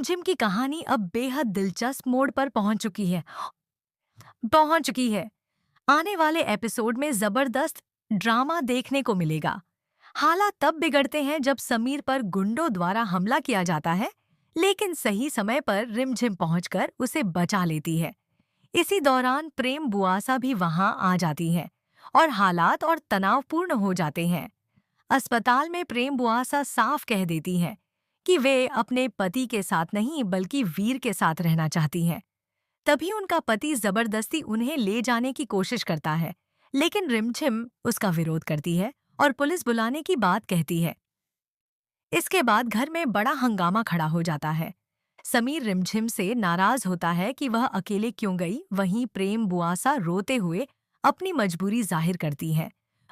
रिमझिम की कहानी अब बेहद दिलचस्प मोड़ पर पहुंच चुकी है। आने वाले एपिसोड में जबरदस्त ड्रामा देखने को मिलेगा। हालात तब बिगड़ते हैं जब समीर पर गुंडों द्वारा हमला किया जाता है, लेकिन सही समय पर रिमझिम पहुंचकर उसे बचा लेती है। इसी दौरान प्रेम बुआसा भी वहां आ जाती है और हालात और तनावपूर्ण हो जाते हैं। अस्पताल में प्रेम बुआसा साफ कह देती हैं कि वे अपने पति के साथ नहीं बल्कि वीर के साथ रहना चाहती हैं। तभी उनका पति जबरदस्ती उन्हें ले जाने की कोशिश करता है, लेकिन रिमझिम उसका विरोध करती है और पुलिस बुलाने की बात कहती है। इसके बाद घर में बड़ा हंगामा खड़ा हो जाता है। समीर रिमझिम से नाराज होता है कि वह अकेले क्यों गई, वहीं प्रेम बुआसा रोते हुए अपनी मजबूरी जाहिर करती है।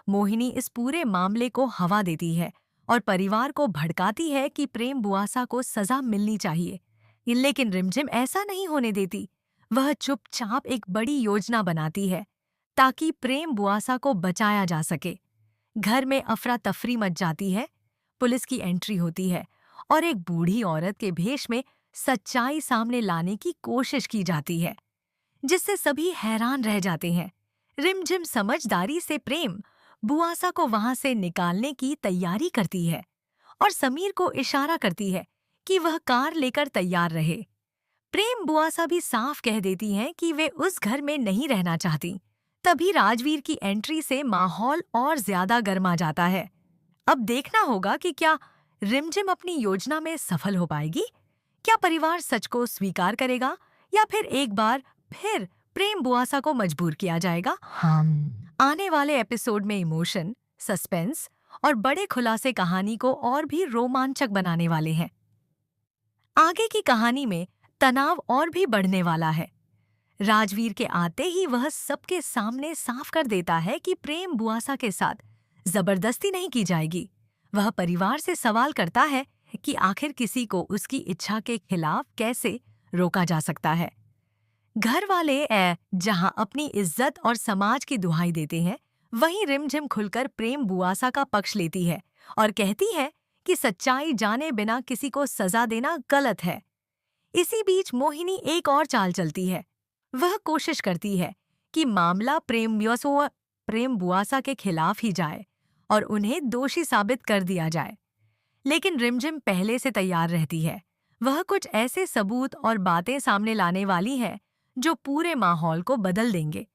मोहिनी इस पूरे मामले को हवा देती है और परिवार को भड़काती है कि प्रेम बुआसा को सजा मिलनी चाहिए, लेकिन रिमझिम ऐसा नहीं होने देती। वह चुपचाप एक बड़ी योजना बनाती है ताकि प्रेम बुआसा को बचाया जा सके। घर में अफरा तफरी मच जाती है। पुलिस की एंट्री होती है और एक बूढ़ी औरत के भेष में सच्चाई सामने लाने की कोशिश की जाती है, जिससे सभी हैरान रह जाते हैं। रिमझिम समझदारी से प्रेम बुआसा को वहां से निकालने की तैयारी करती है और समीर को इशारा करती है कि वह कार लेकर तैयार रहे। प्रेम बुआसा भी साफ कह देती हैं कि वे उस घर में नहीं रहना चाहती। तभी राजवीर की एंट्री से माहौल और ज्यादा गर्मा जाता है। अब देखना होगा कि क्या रिमझिम अपनी योजना में सफल हो पाएगी। क्या परिवार सच को स्वीकार करेगा या फिर एक बार फिर प्रेम बुआसा को मजबूर किया जाएगा। आने वाले एपिसोड में इमोशन, सस्पेंस और बड़े खुलासे कहानी को और भी रोमांचक बनाने वाले हैं। आगे की कहानी में तनाव और भी बढ़ने वाला है। राजवीर के आते ही वह सबके सामने साफ कर देता है कि प्रेम बुआसा के साथ जबरदस्ती नहीं की जाएगी। वह परिवार से सवाल करता है कि आखिर किसी को उसकी इच्छा के खिलाफ कैसे रोका जा सकता है। घर वाले जहां अपनी इज्जत और समाज की दुहाई देते हैं, वहीं रिमझिम खुलकर प्रेम बुआसा का पक्ष लेती है और कहती है कि सच्चाई जाने बिना किसी को सजा देना गलत है। इसी बीच मोहिनी एक और चाल चलती है। वह कोशिश करती है कि मामला प्रेम बुआसा के खिलाफ ही जाए और उन्हें दोषी साबित कर दिया जाए। लेकिन रिमझिम पहले से तैयार रहती है। वह कुछ ऐसे सबूत और बातें सामने लाने वाली है जो पूरे माहौल को बदल देंगे।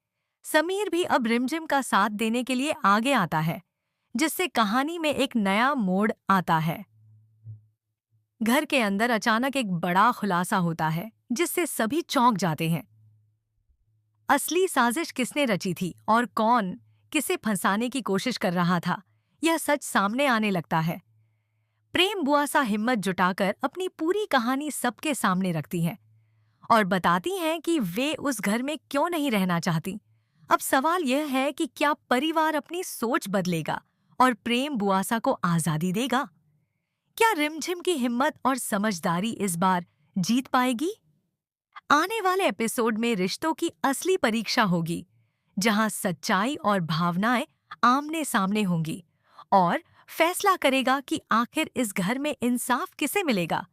समीर भी अब रिमझिम का साथ देने के लिए आगे आता है, जिससे कहानी में एक नया मोड़ आता है। घर के अंदर अचानक एक बड़ा खुलासा होता है, जिससे सभी चौंक जाते हैं। असली साजिश किसने रची थी और कौन किसे फंसाने की कोशिश कर रहा था, यह सच सामने आने लगता है। प्रेम बुआसा हिम्मत जुटाकर अपनी पूरी कहानी सबके सामने रखती हैं और बताती हैं कि वे उस घर में क्यों नहीं रहना चाहती। अब सवाल यह है कि क्या परिवार अपनी सोच बदलेगा और प्रेम बुआसा को आजादी देगा? क्या रिमझिम की हिम्मत और समझदारी इस बार जीत पाएगी? आने वाले एपिसोड में रिश्तों की असली परीक्षा होगी, जहां सच्चाई और भावनाएं आमने सामने होंगी और फैसला करेगा कि आखिर इस घर में इंसाफ किसे मिलेगा।